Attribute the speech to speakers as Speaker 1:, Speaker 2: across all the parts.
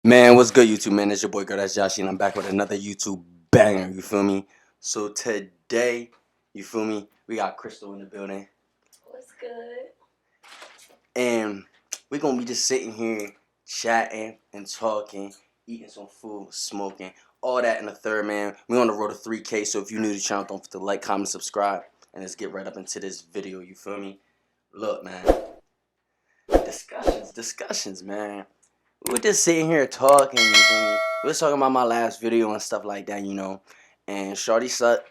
Speaker 1: Man, what's good, YouTube, man? It's your boy, girl, that's Josh, and I'm back with another YouTube banger, you feel me? So today, you feel me, we got Crystal in the building,
Speaker 2: What's good?
Speaker 1: and we're gonna be just sitting here chatting and talking, eating some food, smoking, all that in the third, man. We're on the road to 3K, so if you're new to the channel, don't forget to like, comment, subscribe, and let's get right up into this video, you feel me? Look, man, discussions, man. We were just sitting here talking, you feel me? We was talking about my last video and stuff like that, and Shorty set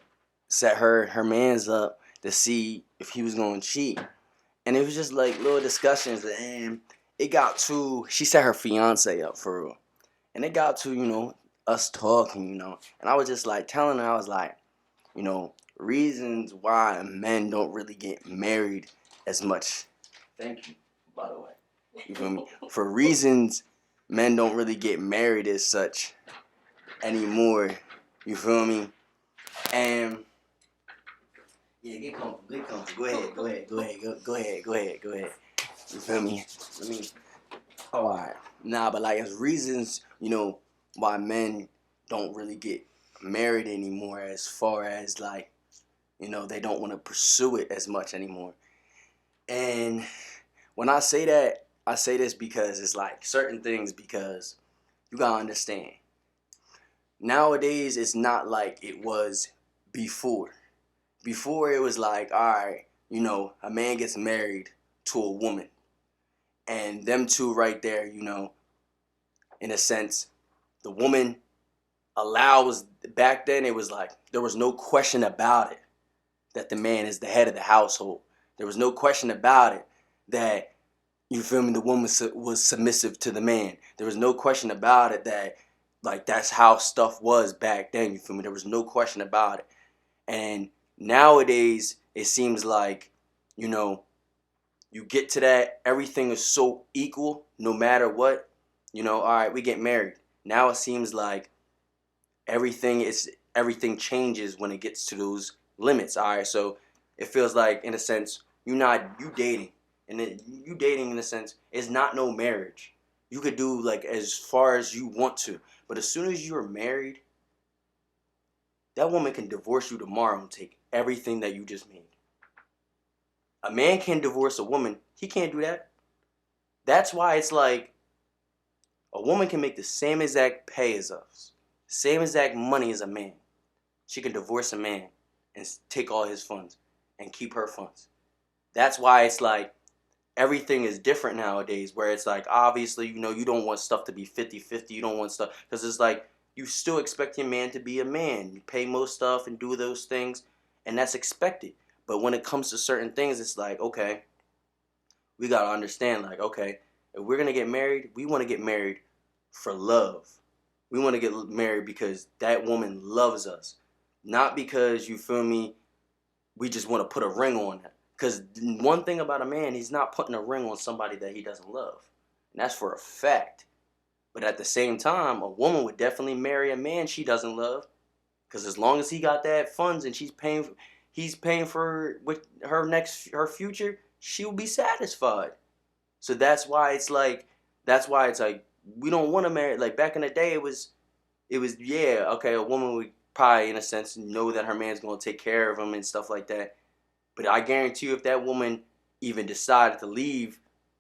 Speaker 1: her mans up to see if he was gonna cheat. And it was just like little discussions, and it got to, she set her fiance up for real. And it got to, us talking, and I was just like telling her, I was like, reasons why men don't really get married as much. Thank you, by the way. You feel me? For reasons men don't really get married as such anymore. You feel me? And yeah, get comfortable. Go ahead. Go ahead. You feel me? Let me. Oh, alright. Nah, but like as reasons, why men don't really get married anymore, as far as like, they don't want to pursue it as much anymore. And when I say that, I say this because it's like certain things, because you gotta understand. Nowadays, it's not like it was before. Before, it was like, all right, a man gets married to a woman, and them two right there, in a sense, the woman allows. Back then, it was like there was no question about it that the man is the head of the household. There was no question about it that, you feel me, the woman was submissive to the man. There was no question about it that, like, that's how stuff was back then, you feel me? There was no question about it. And nowadays, it seems like, you get to that, everything is so equal, no matter what. All right, we get married. Now it seems like everything changes when it gets to those limits. All right, so it feels like, in a sense, you dating, and then you dating, in a sense, is not no marriage. You could do like as far as you want to, but as soon as you're married, that woman can divorce you tomorrow and take everything that you just made. A man can divorce a woman. He can't do that. That's why it's like a woman can make the same exact pay as us, same exact money as a man. She can divorce a man and take all his funds and keep her funds. That's why it's like everything is different nowadays, where it's like, obviously, you don't want stuff to be 50-50. You don't want stuff, because it's like you still expect your man to be a man. You pay most stuff and do those things, and that's expected. But when it comes to certain things, it's like, okay, we got to understand, like, okay, if we're going to get married, we want to get married for love. We want to get married because that woman loves us. Not because, you feel me, we just want to put a ring on it. Because one thing about a man, he's not putting a ring on somebody that he doesn't love. And that's for a fact. But at the same time, a woman would definitely marry a man she doesn't love. Because as long as he got that funds and he's paying for with her future, she will be satisfied. So that's why it's like we don't want to marry. Like back in the day, it was yeah, okay, a woman would probably, in a sense, know that her man's gonna take care of him and stuff like that. But I guarantee you, if that woman even decided to leave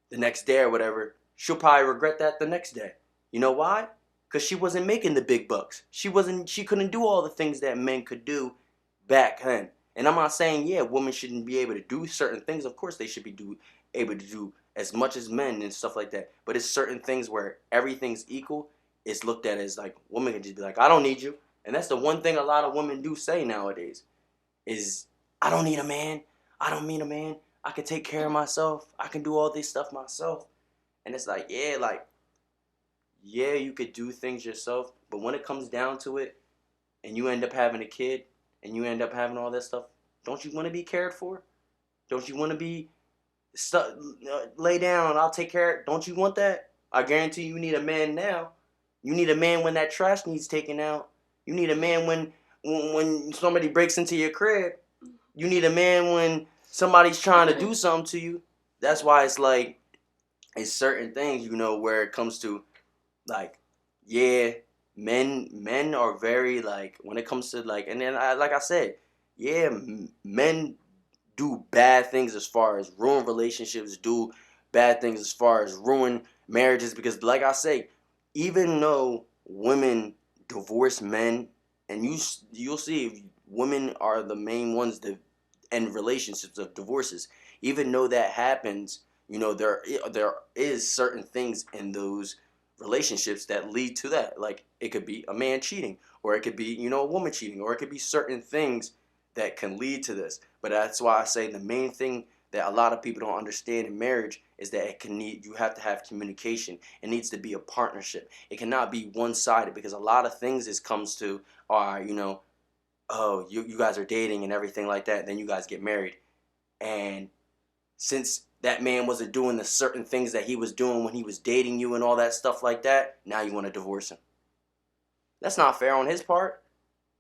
Speaker 1: the next day or whatever, she'll probably regret that the next day. You know why? Because she wasn't making the big bucks. She couldn't do all the things that men could do back then. And I'm not saying, yeah, women shouldn't be able to do certain things. Of course they should be able to do as much as men and stuff like that. But it's certain things where everything's equal. It's looked at as like, women can just be like, I don't need you. And that's the one thing a lot of women do say nowadays is, I don't need a man. I don't need a man. I can take care of myself. I can do all this stuff myself. And it's like, yeah, you could do things yourself. But when it comes down to it, and you end up having a kid, and you end up having all that stuff, don't you want to be cared for? Don't you want to be lay down, I'll take care of it? Don't you want that? I guarantee you need a man now. You need a man when that trash needs taken out. You need a man when somebody breaks into your crib. You need a man when somebody's trying to do something to you. That's why it's like, it's certain things, where it comes to, like, yeah, men are very like when it comes to like, and then like I said, yeah, men do bad things as far as ruin relationships, do bad things as far as ruin marriages. Because, like I say, even though women divorce men, and you'll see women are the main ones that end relationships of divorces. Even though that happens, there is certain things in those relationships that lead to that. Like it could be a man cheating, or it could be a woman cheating, or it could be certain things that can lead to this. But that's why I say the main thing that a lot of people don't understand in marriage is that you have to have communication. It needs to be a partnership. It cannot be one sided, because a lot of things comes to are oh, you guys are dating and everything like that, then you guys get married. And since that man wasn't doing the certain things that he was doing when he was dating you and all that stuff like that, now you want to divorce him. That's not fair on his part.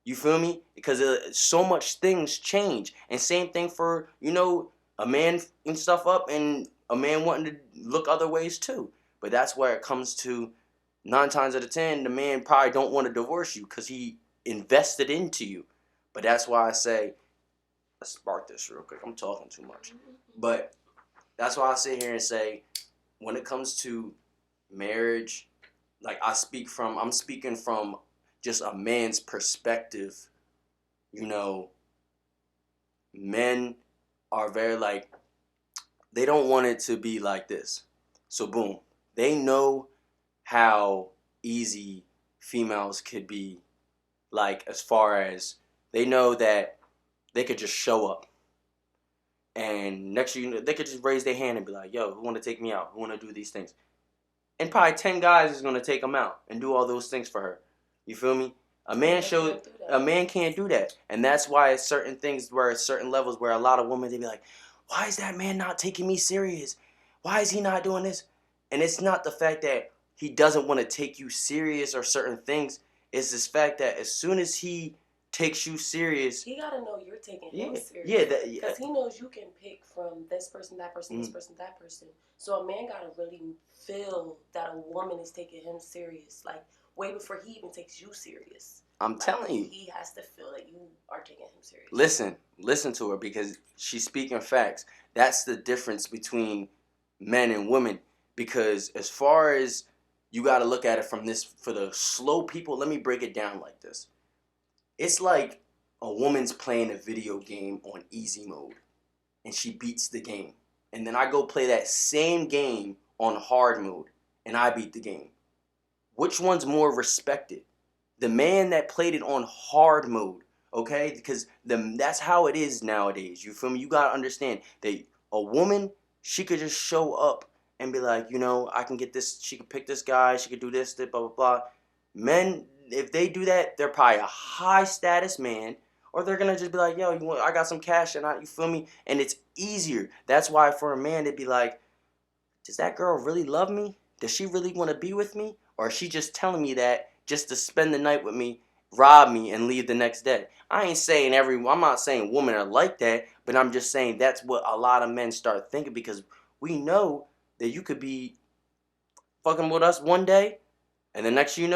Speaker 1: You feel me? Because so much things change. And same thing for, a man and stuff up and a man wanting to look other ways too. But that's where it comes to 9 times out of 10, the man probably don't want to divorce you because he invested into you. But that's why I say, let's spark this real quick. I'm talking too much. But that's why I sit here and say, when it comes to marriage, like I'm speaking from just a man's perspective. Men are very like, they don't want it to be like this. So boom, they know how easy females could be, like as far as they know that they could just show up. And next year, they could just raise their hand and be like, yo, who want to take me out? Who want to do these things? And probably 10 guys is going to take them out and do all those things for her. You feel me? A man can't do that. And that's why it's certain things where it's certain levels where a lot of women, they be like, why is that man not taking me serious? Why is he not doing this? And it's not the fact that he doesn't want to take you serious or certain things. It's this fact that as soon as he takes you serious,
Speaker 2: he gotta know you're taking him serious.
Speaker 1: Because
Speaker 2: he knows you can pick from this person, that person, this person, that person. So a man gotta really feel that a woman is taking him serious, like way before he even takes you serious.
Speaker 1: I'm telling you,
Speaker 2: he has to feel that you are taking him serious.
Speaker 1: Listen to her, because she's speaking facts. That's the difference between men and women. Because as far as you got to look at it from this, for the slow people, let me break it down like this. It's like a woman's playing a video game on easy mode and she beats the game. And then I go play that same game on hard mode and I beat the game. Which one's more respected? The man that played it on hard mode, okay? Because that's how it is nowadays. You feel me? You gotta understand that a woman, she could just show up and be like, I can get this. She could pick this guy. She could do this, blah blah blah. Men, if they do that, they're probably a high status man, or they're gonna just be like, yo, I got some cash and you feel me? And it's easier. That's why for a man, they'd be like, does that girl really love me? Does she really want to be with me? Or is she just telling me that just to spend the night with me, rob me, and leave the next day? I'm not saying women are like that, but I'm just saying that's what a lot of men start thinking, because we know that you could be fucking with us one day, and the next you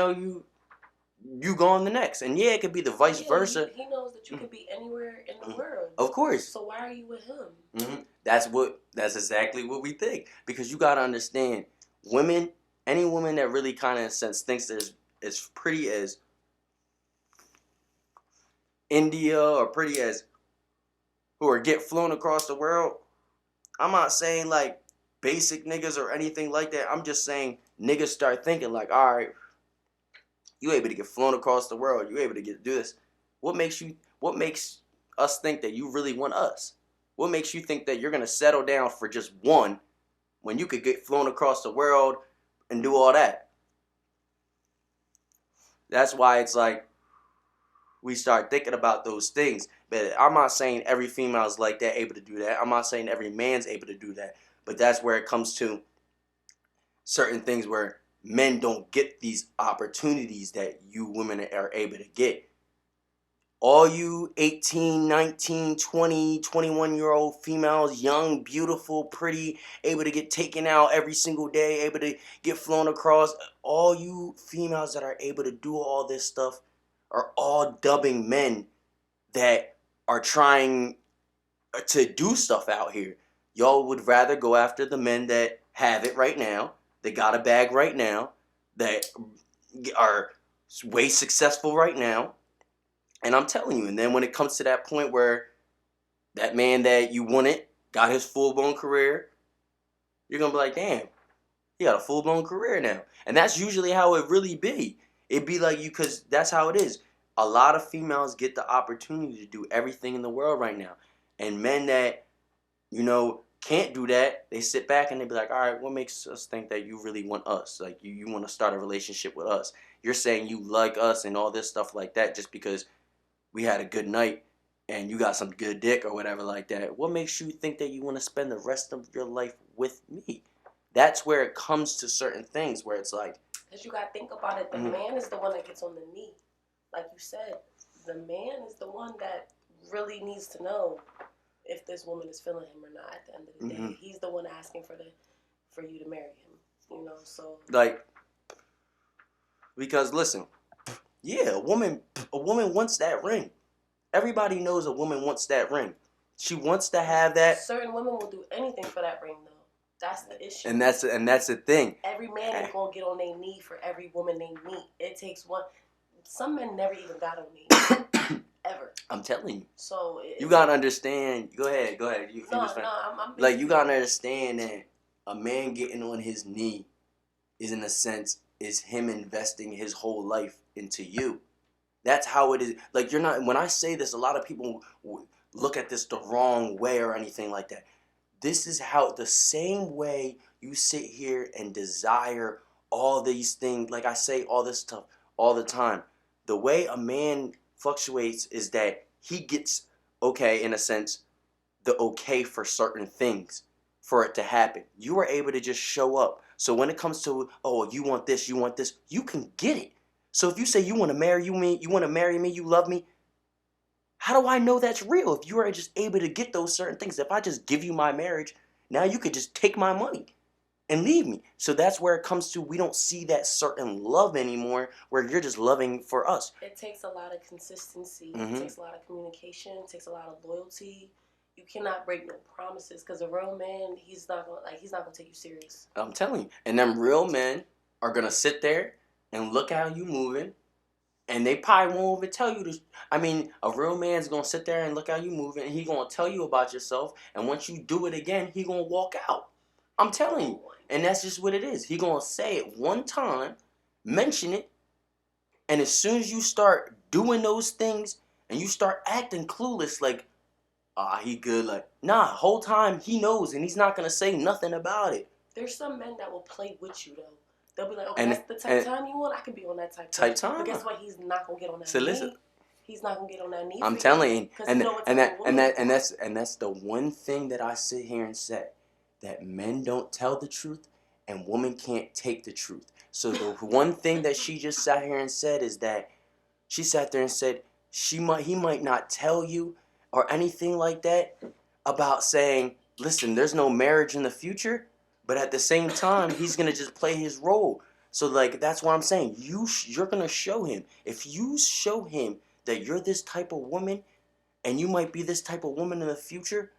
Speaker 1: go on the next. And yeah, it could be the vice versa.
Speaker 2: He knows that you could be anywhere in the world.
Speaker 1: Of course.
Speaker 2: So why are you with him?
Speaker 1: Mm-hmm. That's exactly what we think. Because you gotta understand, women, any woman that really kind of in a sense thinks there's as pretty as India or pretty as who are get flown across the world. I'm not saying like basic niggas or anything like that. I'm just saying niggas start thinking like, all right, you able to get flown across the world. You able to do this. What makes us think that you really want us? What makes you think that you're going to settle down for just one when you could get flown across the world and do all that? That's why it's like we start thinking about those things. But I'm not saying every female is like that, able to do that. I'm not saying every man's able to do that. But that's where it comes to certain things where men don't get these opportunities that you women are able to get. All you 18, 19, 20, 21-year-old females, young, beautiful, pretty, able to get taken out every single day, able to get flown across, all you females that are able to do all this stuff are all dubbing men that are trying to do stuff out here. Y'all would rather go after the men that have it right now, that got a bag right now, that are way successful right now. And I'm telling you, and then when it comes to that point where that man that you wanted got his full-blown career, you're going to be like, damn, he got a full-blown career now. And that's usually how it really be. It be like you, because that's how it is. A lot of females get the opportunity to do everything in the world right now. And men that, can't do that, they sit back and they be like, all right, what makes us think that you really want us? Like, you want to start a relationship with us. You're saying you like us and all this stuff like that just because we had a good night and you got some good dick or whatever like that. What makes you think that you want to spend the rest of your life with me? That's where it comes to certain things where it's like,
Speaker 2: because you got to think about it. The man is the one that gets on the knee. Like you said, the man is the one that really needs to know if this woman is feeling him or not at the end of the day. He's the one asking for you to marry him, so.
Speaker 1: Like, because listen, yeah, a woman wants that ring. Everybody knows a woman wants that ring. She wants to have that.
Speaker 2: Certain women will do anything for that ring, though. That's the issue.
Speaker 1: And that's the thing.
Speaker 2: Every man ain't gonna get on their knee for every woman they meet. It takes one. Some men never even got on their knee. Ever.
Speaker 1: I'm telling you.
Speaker 2: So
Speaker 1: you gotta understand. Go ahead.
Speaker 2: I'm
Speaker 1: you gotta understand that a man getting on his knee is, in a sense, is him investing his whole life into you. That's how it is. Like, you're not. When I say this, a lot of people look at this the wrong way or anything like that. This is how, the same way you sit here and desire all these things. Like I say all this stuff all the time. The way a man fluctuates is that he gets, okay, in a sense, the okay for certain things for it to happen. You are able to just show up. So when it comes to, oh, you want this, you can get it. So if you say you want to marry me, you love me, how do I know that's real if you are just able to get those certain things? If I just give you my marriage, now you could just take my money and leave me. So that's where it comes to, we don't see that certain love anymore where you're just loving for us.
Speaker 2: It takes a lot of consistency. It takes a lot of communication. It takes a lot of loyalty. You cannot break no promises, because a real man, he's not gonna take you serious.
Speaker 1: I'm telling you. And them real men are gonna sit there and look how you moving, and they probably won't even tell you this. I mean, a real man's gonna sit there and look how you moving, and he gonna tell you about yourself, and once you do it again, he gonna walk out. I'm telling you. And that's just what it is. He gonna say it one time, mention it, and as soon as you start doing those things and you start acting clueless, like, he good, like, nah, whole time he knows and he's not gonna say nothing about it.
Speaker 2: There's some men that will play with you though. They'll be like, okay, that's the type of time you want, I can be on that type time. But guess what? He's not gonna get on that knee.
Speaker 1: Listen.
Speaker 2: He's not gonna get on that knee.
Speaker 1: I'm telling you, and that's the one thing that I sit here and say, that men don't tell the truth and women can't take the truth. So the one thing that she just sat here and said is that she sat there and said he might not tell you or anything like that about saying, listen, there's no marriage in the future, but at the same time he's gonna just play his role. So like, that's what I'm saying. You're gonna show him. If you show him that you're this type of woman and you might be this type of woman in the future,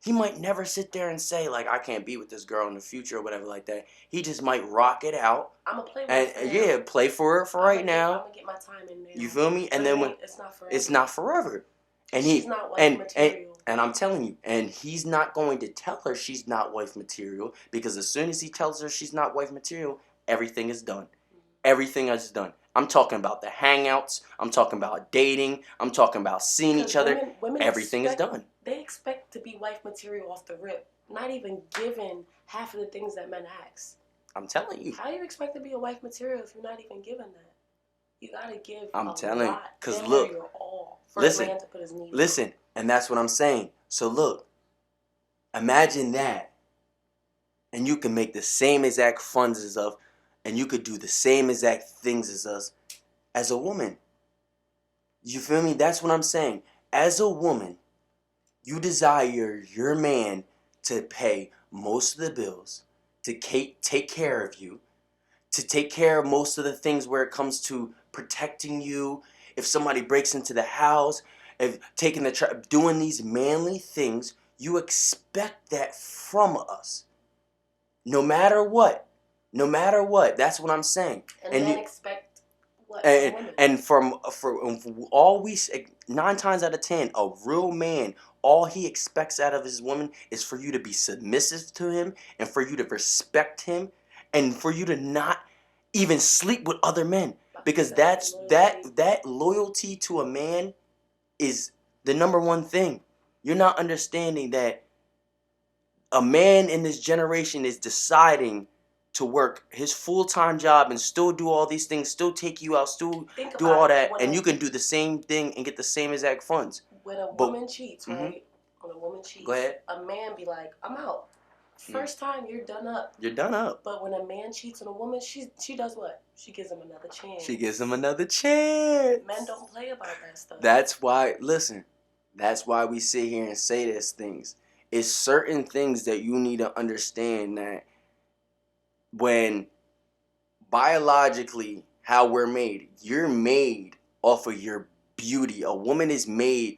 Speaker 1: he might never sit there and say, like, I can't be with this girl in the future or whatever like that. He just might rock it out.
Speaker 2: I'm going to play
Speaker 1: with it. Yeah, play for it right now.
Speaker 2: I'm going to get my time in there.
Speaker 1: You feel me? And then when
Speaker 2: it's not forever.
Speaker 1: It's not forever. And
Speaker 2: she's not wife material.
Speaker 1: And I'm telling you, and he's not going to tell her she's not wife material, because as soon as he tells her she's not wife material, everything is done. Everything is done. I'm talking about the hangouts. I'm talking about dating. I'm talking about seeing each other.
Speaker 2: Women
Speaker 1: everything is done.
Speaker 2: They expect to be wife material off the rip, not even given half of the things that men ask.
Speaker 1: I'm telling you.
Speaker 2: How do you expect to be a wife material if you're not even given that? You gotta give.
Speaker 1: I'm telling you, because
Speaker 2: look, your all for a man to put his knees
Speaker 1: listen, and that's what I'm saying. So look, imagine that, and you can make the same exact funds as us, and you could do the same exact things as us, as a woman. You feel me? That's what I'm saying. As a woman, you desire your man to pay most of the bills, to take care of you, to take care of most of the things where it comes to protecting you. If somebody breaks into the house, if taking doing these manly things, you expect that from us. No matter what. No matter what. That's what I'm saying.
Speaker 2: And men
Speaker 1: you,
Speaker 2: expect what from women?
Speaker 1: and from all 9 times out of 10, a real man, all he expects out of his woman is for you to be submissive to him, and for you to respect him, and for you to not even sleep with other men, because that loyalty to a man is the number one thing. You're not understanding that a man in this generation is deciding to work his full-time job and still do all these things, still take you out, still do all that, and you can do the same thing and get the same exact funds.
Speaker 2: When a woman cheats,
Speaker 1: mm-hmm.
Speaker 2: right? When a woman cheats,
Speaker 1: go ahead.
Speaker 2: A man be like, I'm out. First time, you're done up.
Speaker 1: You're done up.
Speaker 2: But when a man cheats on a woman, she does what? She gives him another chance.
Speaker 1: She gives him another chance.
Speaker 2: Men don't play about that stuff.
Speaker 1: That's why, listen, that's why we sit here and say these things. It's certain things that you need to understand, that when biologically how we're made, you're made off of your beauty. A woman is made